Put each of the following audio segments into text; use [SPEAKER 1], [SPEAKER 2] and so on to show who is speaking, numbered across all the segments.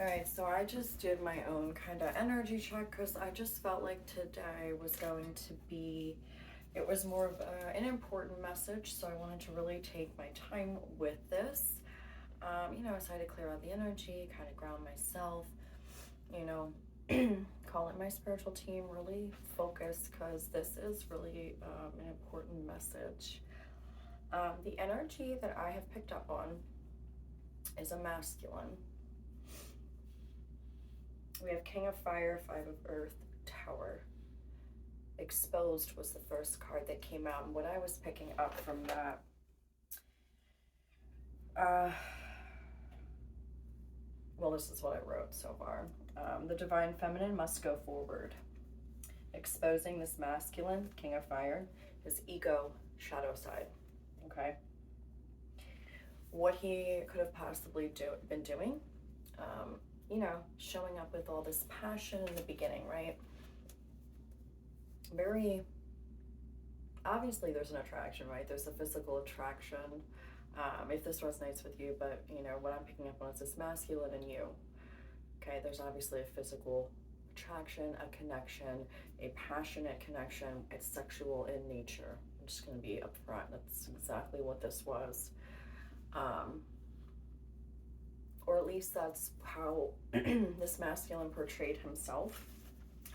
[SPEAKER 1] All right, so I just did my own kind of energy check because I just felt like today was going to be, it was more of an important message. So I wanted to really take my time with this. So I had to clear out the energy, kind of ground myself, you know, call it my spiritual team, really focus because this is really an important message. The energy that I have picked up on is a masculine. We have King of Fire, Five of Earth, Tower. Exposed was the first card that came out, and what I was picking up from that, well, this is what I wrote so far. The Divine Feminine must go forward. Exposing this masculine, King of Fire, his ego, shadow side, okay? What he could have possibly been doing, showing up with all this passion in the beginning, right? Very, obviously there's an attraction, right? There's a physical attraction, if this resonates with you, but what I'm picking up on is this masculine in you, okay? There's obviously a physical attraction, a connection, a passionate connection. It's sexual in nature. I'm just going to be upfront. That's exactly what this was. Or at least that's how this masculine portrayed himself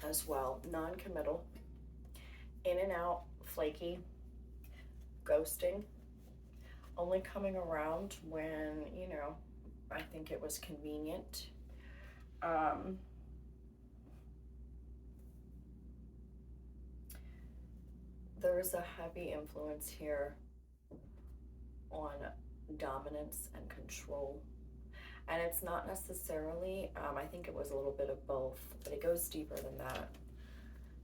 [SPEAKER 1] as well. Non-committal, in and out, flaky, ghosting, only coming around when, I think it was convenient. There is a heavy influence here on dominance and control. And it's not necessarily, I think it was a little bit of both, but it goes deeper than that.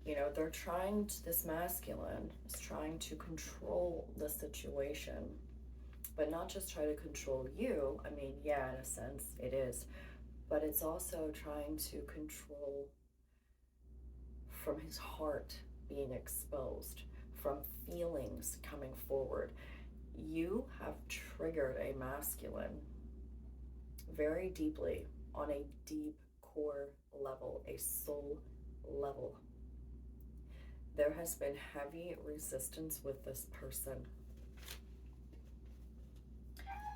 [SPEAKER 1] They're trying to, this masculine is trying to control the situation, but not just try to control you. I mean, yeah, in a sense it is, but it's also trying to control from his heart being exposed, from feelings coming forward. You have triggered a masculine very deeply on a deep core level, a soul level. There has been heavy resistance with this person.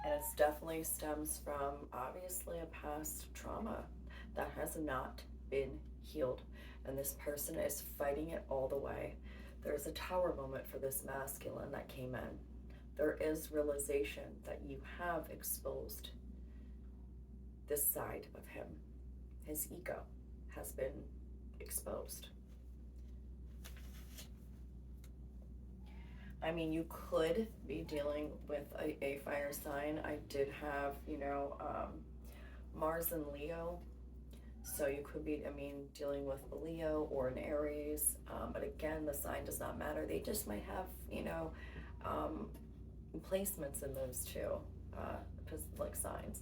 [SPEAKER 1] And it definitely stems from, obviously, a past trauma that has not been healed. And this person is fighting it all the way. There's a tower moment for this masculine that came in. There is realization that you have exposed this side of him. His ego has been exposed. I mean, you could be dealing with a fire sign. I did have, Mars and Leo. So you could be, dealing with a Leo or an Aries. But again, the sign does not matter. They just might have, placements in those two, like signs.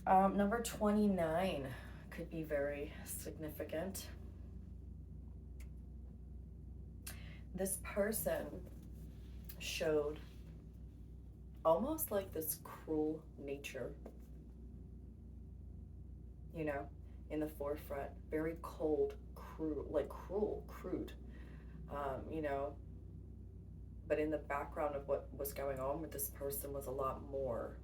[SPEAKER 1] Number 29 could be very significant. This person showed almost like this cruel nature, in the forefront. Very cold, cruel, crude, but in the background of what was going on with this person was a lot more.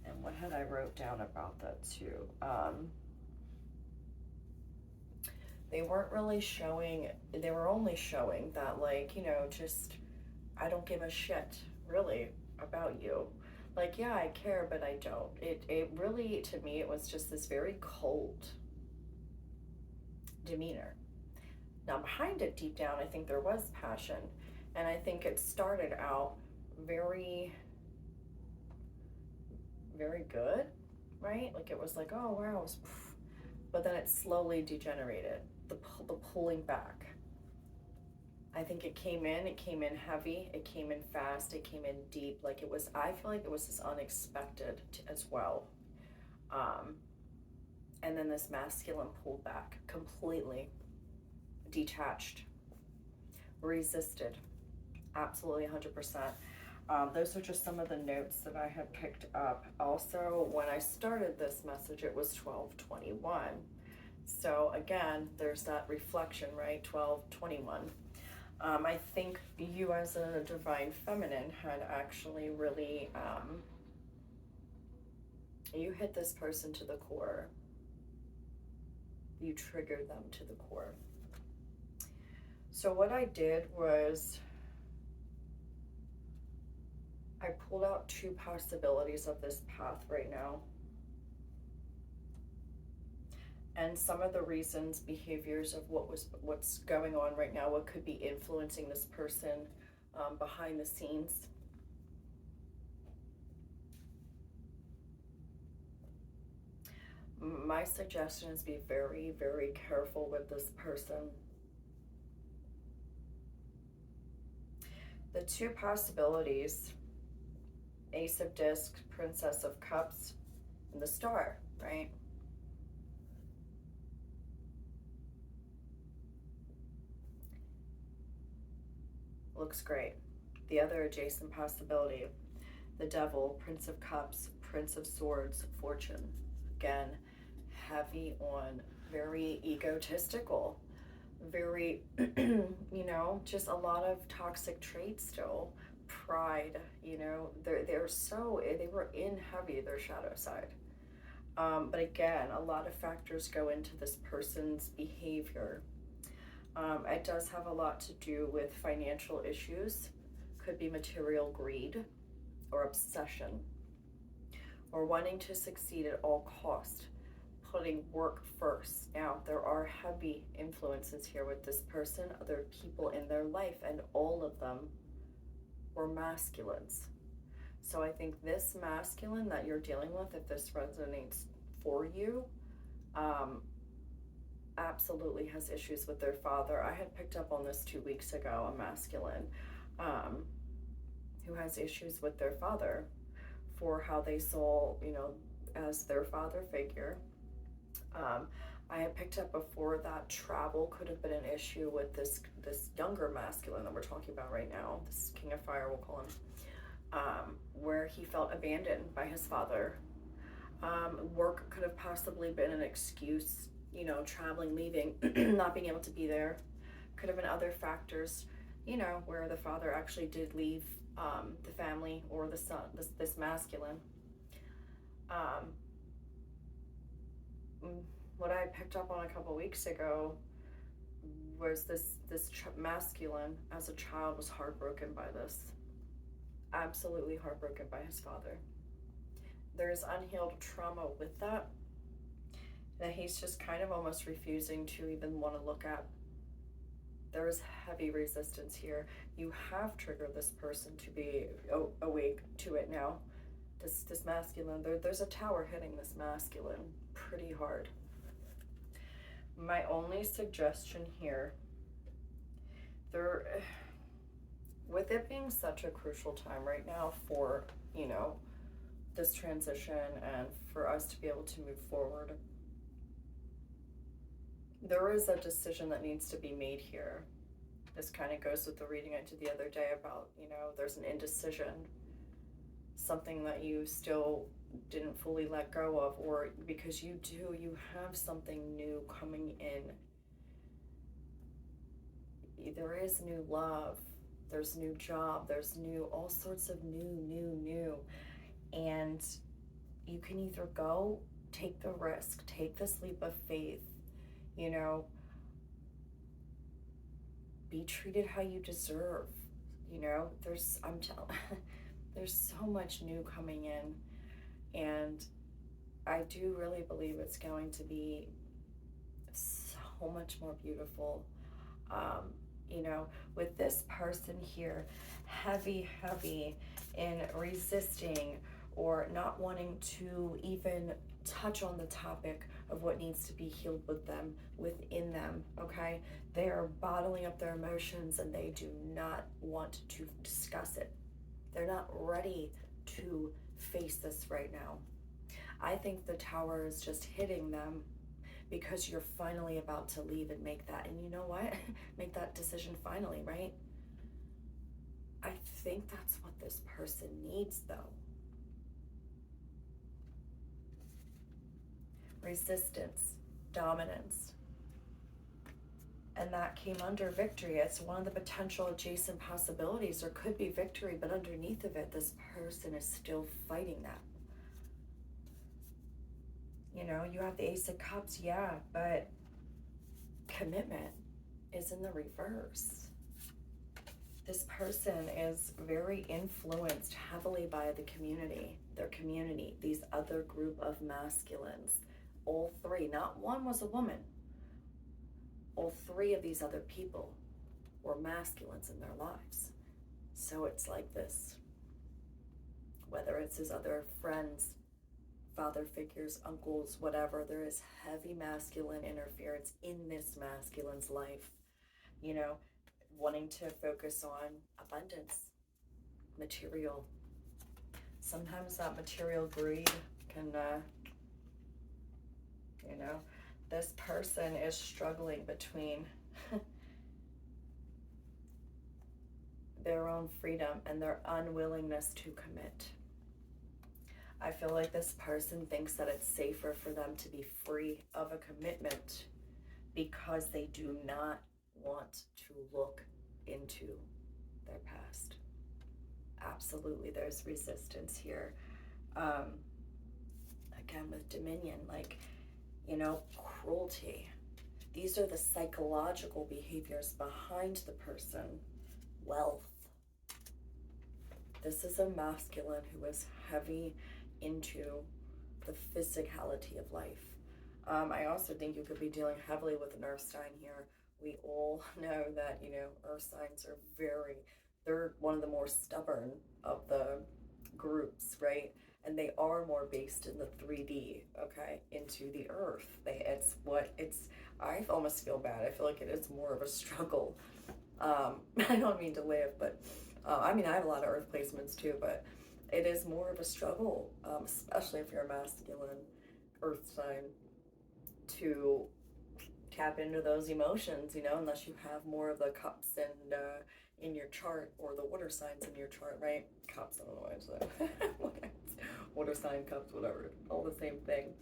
[SPEAKER 1] And what had I wrote down about that too? They weren't really showing, they were only showing that, just, I don't give a shit, really, about you. Like, yeah, I care, but I don't. It really, to me, it was just this very cold demeanor. Now, behind it, deep down, I think there was passion. And I think it started out very, very good, right? Like, it was like, oh, wow. But then it slowly degenerated, the pulling back. I think it came in heavy, it came in fast, it came in deep. I feel like it was this unexpected as well. And then this masculine pulled back, completely detached, resisted, absolutely 100%. Those are just some of the notes that I had picked up. Also, when I started this message, it was 12:21. So again, there's that reflection, right? 12:21. I think you as a divine feminine had actually really, you hit this person to the core. You triggered them to the core. So what I did was I pulled out two possibilities of this path right now. And some of the reasons, behaviors of what's going on right now, what could be influencing this person behind the scenes. My suggestion is be very, very careful with this person. The two possibilities, Ace of Discs, Princess of Cups, and the Star, right? Looks great. The other adjacent possibility, the Devil, Prince of Cups, Prince of Swords, Fortune. Again, heavy on very egotistical, very, you know, just a lot of toxic traits still. Pride, you know, they were in heavy, their shadow side. But again, a lot of factors go into this person's behavior. It does have a lot to do with financial issues. Could be material greed or obsession, or wanting to succeed at all cost, putting work first. Now, there are heavy influences here with this person, other people in their life, and all of them were masculines. So I think this masculine that you're dealing with, if this resonates for you, absolutely has issues with their father. I had picked up on this 2 weeks ago, a masculine who has issues with their father for how they saw, you know, as their father figure. I had picked up before that travel could have been an issue with this younger masculine that we're talking about right now, this King of Fire, we'll call him, where he felt abandoned by his father. Work could have possibly been an excuse, you know, traveling, leaving, not being able to be there. Could have been other factors, you know, where the father actually did leave the family or the son, this masculine. What I picked up on a couple weeks ago was this masculine as a child was heartbroken by this. Absolutely heartbroken by his father. There's unhealed trauma with that he's just kind of almost refusing to even want to look at. There is heavy resistance here. You have triggered this person to be awake to it now. This masculine, there's a tower hitting this masculine pretty hard. My only suggestion here, with it being such a crucial time right now for, you know, this transition and for us to be able to move forward, there is a decision that needs to be made here. This kind of goes with the reading I did the other day about, you know, there's an indecision, something that you still didn't fully let go of, or because you have something new coming in. There is new love, there's new job, there's new, all sorts of new. And you can either go, take the risk, take this leap of faith, you know, be treated how you deserve, you know, there's so much new coming in, and I do really believe it's going to be so much more beautiful. You know, with this person here, heavy in resisting or not wanting to even touch on the topic of what needs to be healed with them, within them, okay? They are bottling up their emotions and they do not want to discuss it. They're not ready to face this right now. I think the tower is just hitting them because you're finally about to leave and make that, and you know what? Make that decision finally, right? I think that's what this means, though. Resistance, dominance. And that came under victory. It's one of the potential adjacent possibilities. There could be victory, but underneath of it, this person is still fighting that. You know, you have the Ace of Cups, yeah, but commitment is in the reverse. This person is very influenced heavily by the community, their community, these other group of masculines. All three, not one was a woman. All three of these other people were masculines in their lives. So it's like this, whether it's his other friends, father figures, uncles, whatever, there is heavy masculine interference in this masculine's life, you know, wanting to focus on abundance, material. Sometimes that material greed can, you know, this person is struggling between their own freedom and their unwillingness to commit. I feel like this person thinks that it's safer for them to be free of a commitment because they do not want to look into their past. Absolutely, there's resistance here. Again, with dominion, like, you know, cruelty. These are the psychological behaviors behind the person. Wealth. This is a masculine who is heavy into the physicality of life. I also think you could be dealing heavily with an earth sign here. We all know that, you know, earth signs are they're one of the more stubborn of the groups, right? And they are more based in the 3D, okay, into the earth. I almost feel bad. I feel like it is more of a struggle. I don't mean to laugh, but I mean, I have a lot of earth placements too, but it is more of a struggle, especially if you're a masculine earth sign, to tap into those emotions, you know, unless you have more of the cups and in your chart, or the water signs in your chart, right? Cups, I don't know why I said water sign, cups, whatever, all the same thing.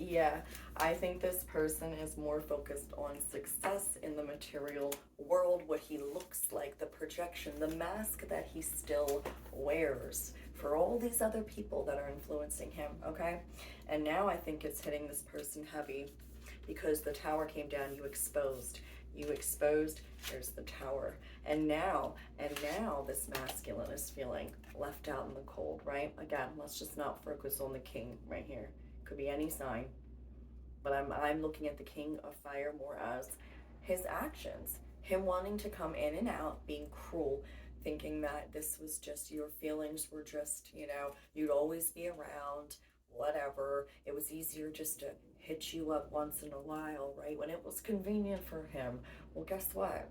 [SPEAKER 1] Yeah, I think this person is more focused on success in the material world, what he looks like, the projection, the mask that he still wears for all these other people that are influencing him, okay? And now I think it's hitting this person heavy because the tower came down, you exposed, there's the tower. And now this masculine is feeling left out in the cold, right? Again, let's just not focus on the king right here. Could be any sign, but I'm looking at the king of fire more as his actions, him wanting to come in and out, being cruel, thinking that this was just, your feelings were just, you know, you'd always be around, whatever. It was easier just to hit you up once in a while, right? When it was convenient for him. Well, guess what?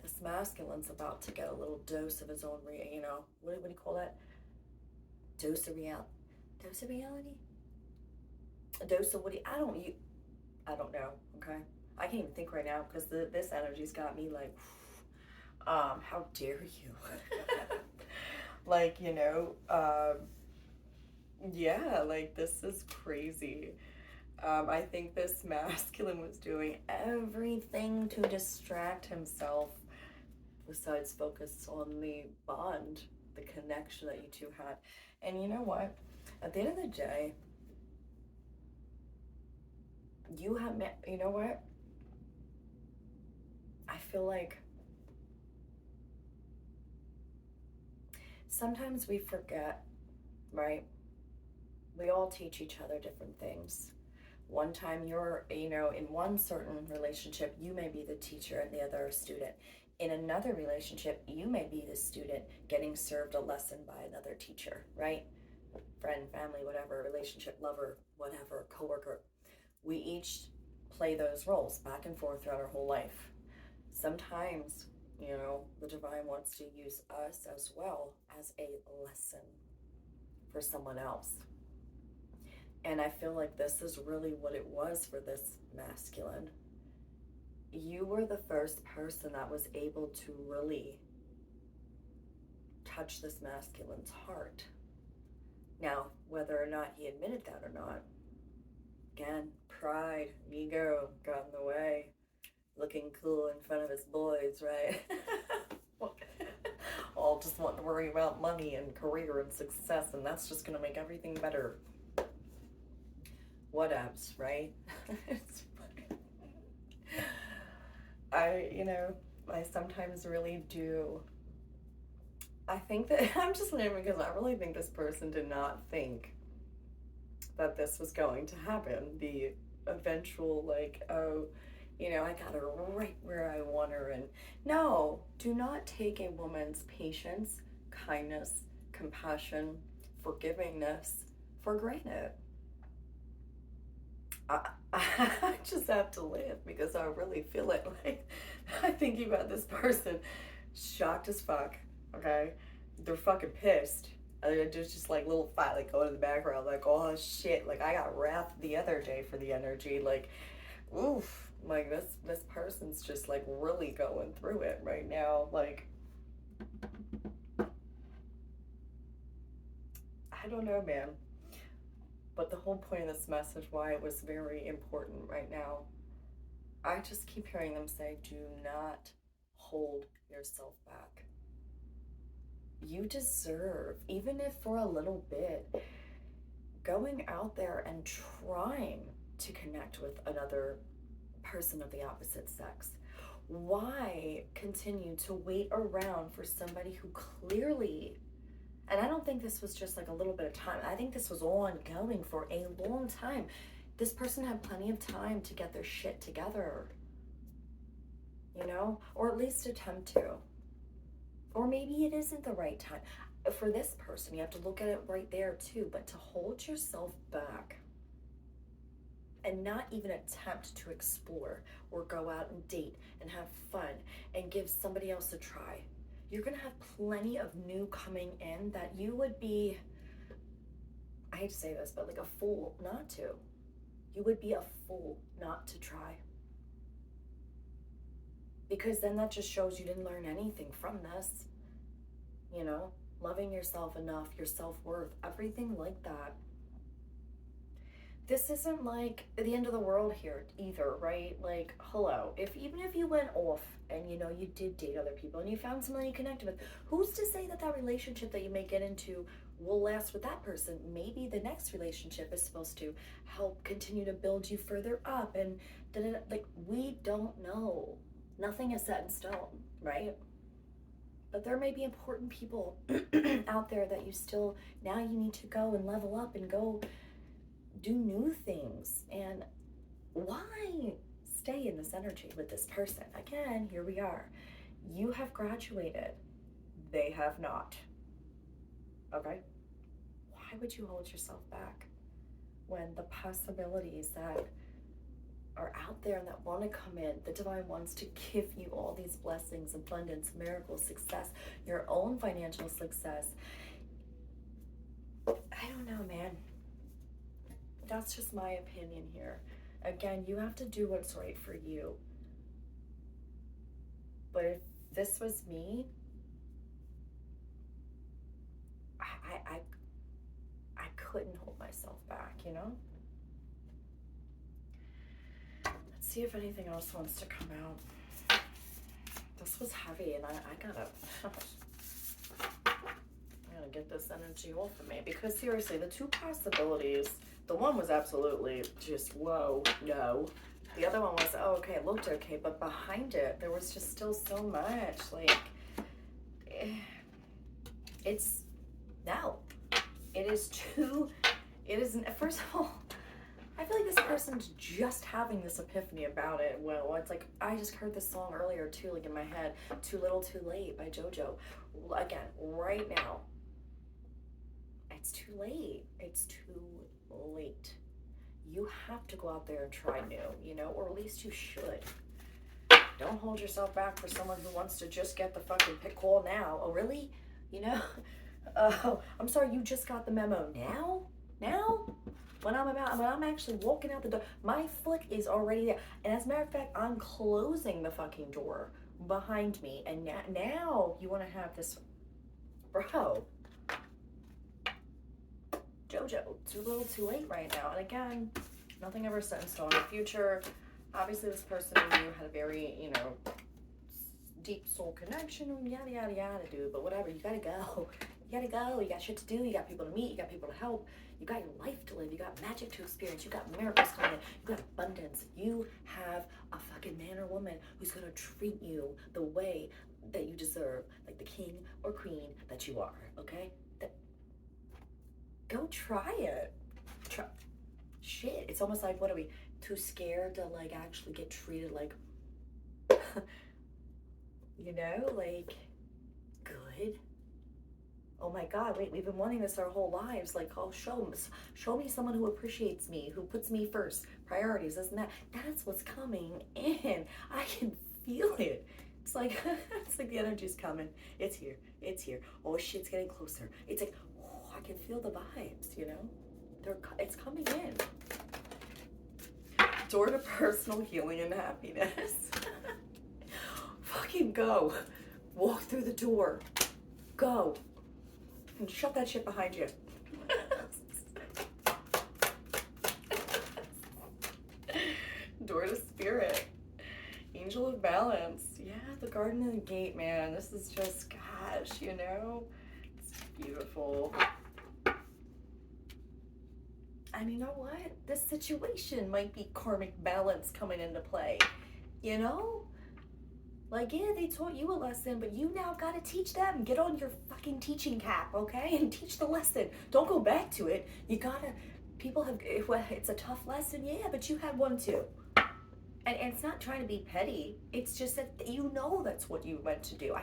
[SPEAKER 1] This masculine's about to get a little dose of his own, you know, what do you call that? Dose of reality? A dose of I don't know, okay? I can't even think right now because this energy's got me like, how dare you? Like, you know, yeah, like this is crazy. I think this masculine was doing everything to distract himself besides focus on the bond, the connection that you two had. And you know what? At the end of the day, you know what? I feel like sometimes we forget, right? We all teach each other different things. One time you're, you know, in one certain relationship, you may be the teacher and the other a student. In another relationship, you may be the student getting served a lesson by another teacher, right? Friend, family, whatever, relationship, lover, whatever, coworker. We each play those roles back and forth throughout our whole life. Sometimes, you know, the divine wants to use us as well as a lesson for someone else. And I feel like this is really what it was for this masculine. You were the first person that was able to really touch this masculine's heart. Now, whether or not he admitted that or not, again, pride, ego got in the way. Looking cool in front of his boys, right? All just wanting to worry about money and career and success, and that's just gonna make everything better. Whatevs, right? It's funny. I sometimes really do. I think that I'm just wondering because I really think this person did not think that this was going to happen. The eventual, like, oh, I got her right where I want her. And no, do not take a woman's patience, kindness, compassion, forgivingness for granted. I just have to laugh because I really feel it. Like, I think about this person, shocked as fuck, okay? They're fucking pissed. There's just like little fight like going in the background, like, oh shit, like I got wrath the other day for the energy, like, oof, like this person's just like really going through it right now. Like, I don't know, man. But the whole point of this message, why it was very important right now, I just keep hearing them say, do not hold yourself back. You deserve, even if for a little bit, going out there and trying to connect with another person of the opposite sex. Why continue to wait around for somebody who clearly, and I don't think this was just like a little bit of time, I think this was ongoing for a long time. This person had plenty of time to get their shit together, or at least attempt to. Or maybe it isn't the right time. For this person, you have to look at it right there too, but to hold yourself back and not even attempt to explore or go out and date and have fun and give somebody else a try. You're gonna have plenty of new coming in that you would be, I hate to say this, but like a fool not to. You would be a fool not to try. Because then that just shows you didn't learn anything from this. Loving yourself enough, your self-worth, everything like that. This isn't like the end of the world here either, right? Like, hello, even if you went off and you did date other people and you found someone you connected with, who's to say that relationship that you may get into will last with that person? Maybe the next relationship is supposed to help continue to build you further up, and like, we don't know. Nothing is set in stone, right? But there may be important people out there that now you need to go and level up and go do new things. And why stay in this energy with this person? Again, here we are. You have graduated. They have not. Okay? Why would you hold yourself back when the possibilities that are out there and that want to come in, the divine wants to give you all these blessings, abundance, miracles, success, your own financial success? I don't know, man. That's just my opinion here. Again, you have to do what's right for you. But if this was me, I couldn't hold myself back, Let's see if anything else wants to come out. This was heavy, and I gotta get this energy off of me, because seriously, the two possibilities, the one was absolutely just, whoa, no. The other one was, oh, okay, it looked okay, but behind it, there was just still so much, like, it's, no. First of all, I feel like this person's just having this epiphany about it. Well, it's like, I just heard this song earlier too, like in my head, Too Little Too Late by JoJo. Again, right now, it's too late. It's too late. You have to go out there and try new, or at least you should. Don't hold yourself back for someone who wants to just get the fucking call now. Oh, really? I'm sorry, you just got the memo now? When I'm actually walking out the door, my foot is already there. And as a matter of fact, I'm closing the fucking door behind me. And now you want to have this bro, Jojo, too little too late right now. And again, nothing ever set in stone in the future. Obviously, this person and you had a very, you know, deep soul connection, yada, yada, yada, dude. But whatever, you gotta go. You gotta go. You got shit to do. You got people to meet. You got people to help. You got your life to live. You got magic to experience. You got miracles coming in. You got abundance. You have a fucking man or woman who's gonna treat you the way that you deserve, like the king or queen that you are, okay? Go try it. Try. Shit, it's almost like, what are we, too scared to like actually get treated like, you know, like, good. Oh my God, wait, we've been wanting this our whole lives. Like, oh, show me someone who appreciates me, who puts me first, priorities, this and that. That's what's coming in. I can feel it. It's like, it's like the energy's coming. It's here, it's here. Oh shit, it's getting closer. It's like, oh, I can feel the vibes, you know? It's coming in. Door to personal healing and happiness. Fucking go. Walk through the door. Go. And shut that shit behind you. Door to spirit. Angel of balance. Yeah, the garden and the gate, man. This is just, gosh, you know? It's beautiful. And you know what? This situation might be karmic balance coming into play. You know? Like, yeah, they taught you a lesson, but you now gotta teach them. Get on your fucking teaching cap, okay? And teach the lesson. Don't go back to it. You gotta, people have, well, it's a tough lesson, yeah, but you had one too. And it's not trying to be petty. It's just that you know that's what you meant to do.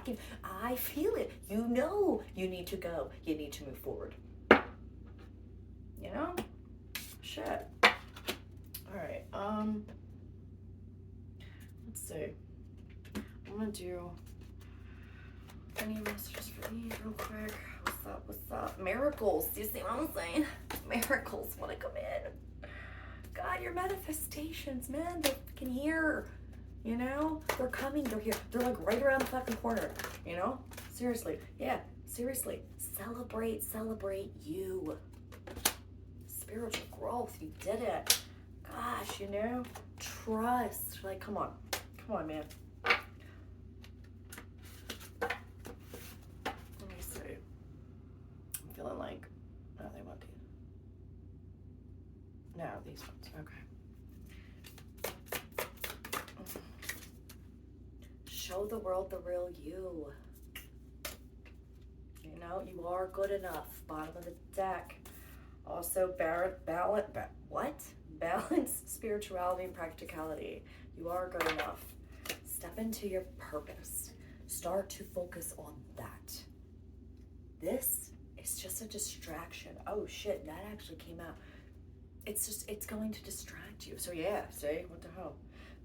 [SPEAKER 1] I feel it. You know you need to go. You need to move forward. You know? Shit. All right. Let's see. I'm gonna do any messages for me real quick. What's up? What's up? Miracles. Do you see what I'm saying? Miracles want to come in. God, your manifestations, man, they can hear. You know, they're coming. They're here. They're like right around the fucking corner. You know, seriously. Yeah, seriously. Celebrate you. Spiritual growth. You did it. Gosh, you know, trust. Like, come on, man. Feeling like, oh, they want these. No, these ones, okay. Show the world the real you. You know, you are good enough. Bottom of the deck. Also, balance spirituality and practicality. You are good enough. Step into your purpose. Start to focus on that. This is just a distraction. Oh shit, that actually came out. It's going to distract you. So yeah, see, what the hell?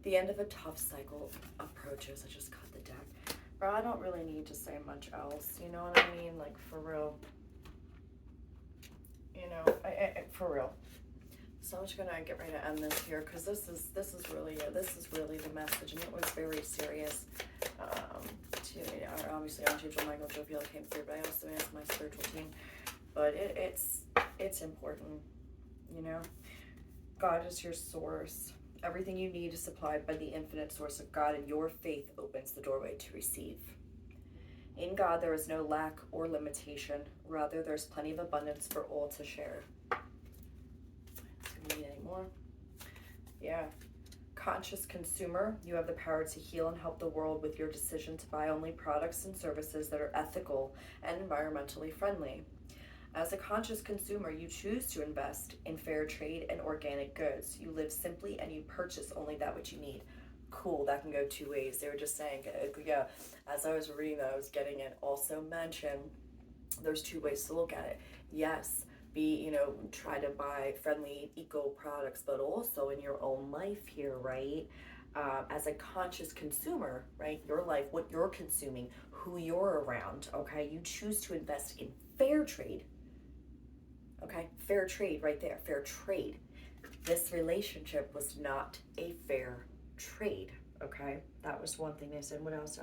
[SPEAKER 1] The end of a tough cycle approaches. I just cut the deck. Bro, I don't really need to say much else. You know what I mean? Like, for real. You know, for real. So I'm just gonna get ready to end this here, because this is really the message, and it was very serious. Obviously, Archangel Michael Jophiel came through, but I also asked my spiritual team. But it's important, you know. God is your source. Everything you need is supplied by the infinite source of God, and your faith opens the doorway to receive. In God, there is no lack or limitation. Rather, there's plenty of abundance for all to share. Do we need any more? Yeah. Conscious consumer, you have the power to heal and help the world with your decision to buy only products and services that are ethical and environmentally friendly. As a conscious consumer, you choose to invest in fair trade and organic goods. You live simply and you purchase only that which you need. Cool, that can go two ways. They were just saying, yeah, as I was reading that, I was getting it. Also mention, there's two ways to look at it. Yes, try to buy friendly eco products, but also in your own life here, right? As a conscious consumer, right? Your life, what you're consuming, who you're around, okay? You choose to invest in fair trade, okay? Fair trade right there, fair trade. This relationship was not a fair trade, okay? That was one thing they said. What else?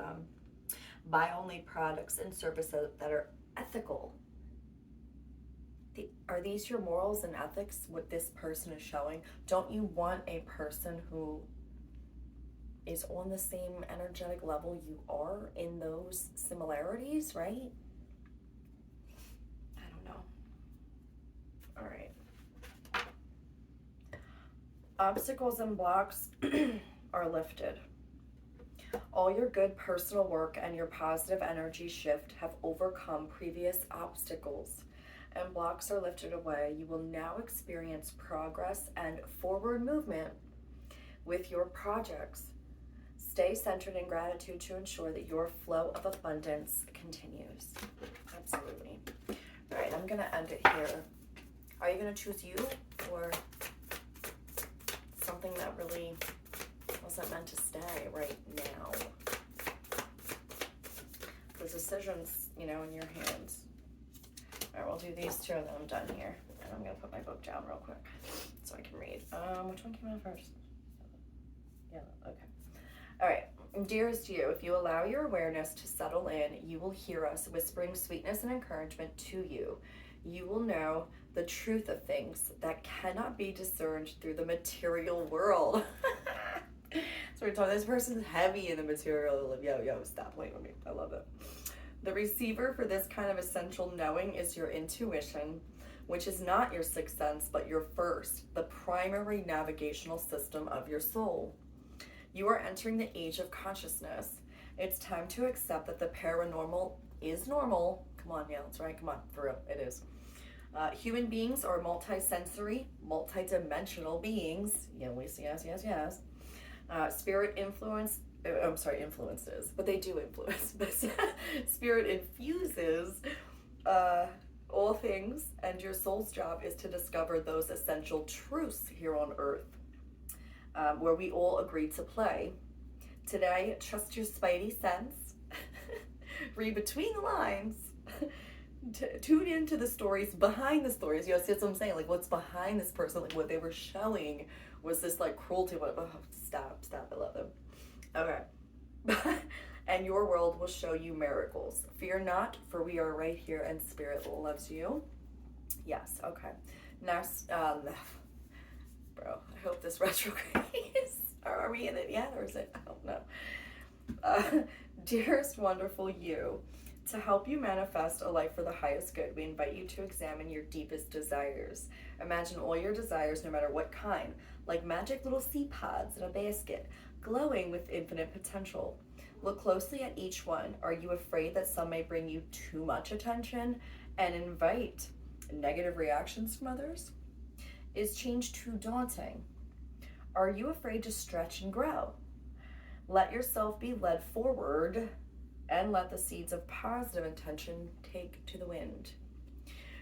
[SPEAKER 1] Buy only products and services that are ethical. Are these your morals and ethics, what this person is showing? Don't you want a person who is on the same energetic level you are in those similarities, right? I don't know. All right. Obstacles and blocks are lifted. All your good personal work and your positive energy shift have overcome previous obstacles, and blocks are lifted away. You will now experience progress and forward movement with your projects. Stay centered in gratitude to ensure that your flow of abundance continues. Absolutely. All right, I'm going to end it here. Are you going to choose you or something that really wasn't meant to stay right now? The decision's, in your hands. All right, we'll do these two and then I'm done here. And I'm going to put my book down real quick so I can read. Which one came out first? Yeah, okay. All right. Dearest you, if you allow your awareness to settle in, you will hear us whispering sweetness and encouragement to you. You will know the truth of things that cannot be discerned through the material world. So we're talking, this person's heavy in the material. Yo, stop playing with me. I love it. The receiver for this kind of essential knowing is your intuition, which is not your sixth sense, but your first, the primary navigational system of your soul. You are entering the age of consciousness. It's time to accept that the paranormal is normal. Come on, yeah, that's right. Come on, for real, it is. Human beings are multi-sensory, multi-dimensional beings. Yes. Spirit influences, but they do influence. But spirit infuses all things, and your soul's job is to discover those essential truths here on Earth, where we all agree to play. Today, trust your spidey sense, read between the lines, tune into the stories behind the stories. You know, see, that's what I'm saying, like what's behind this person, like what they were showing was this like cruelty. Stop, I love them. Okay. And your world will show you miracles. Fear not, for we are right here and spirit loves you. Yes, okay. Next, bro, I hope this retrograde is, are we in it yet, or is it, I don't know. Dearest wonderful you, to help you manifest a life for the highest good, we invite you to examine your deepest desires. Imagine all your desires, no matter what kind, like magic little seed pods in a basket, glowing with infinite potential. Look closely at each one. Are you afraid that some may bring you too much attention and invite negative reactions from others? Is change too daunting? Are you afraid to stretch and grow? Let yourself be led forward and let the seeds of positive intention take to the wind.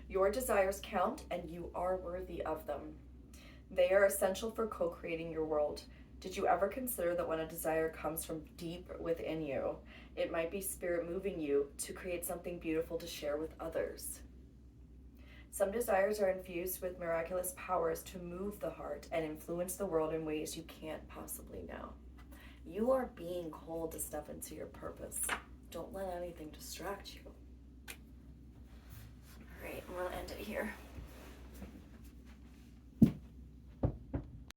[SPEAKER 1] Your desires count and you are worthy of them. They are essential for co-creating your world. Did you ever consider that when a desire comes from deep within you, it might be spirit moving you to create something beautiful to share with others? Some desires are infused with miraculous powers to move the heart and influence the world in ways you can't possibly know. You are being called to step into your purpose. Don't let anything distract you. All right, I'm gonna end it here.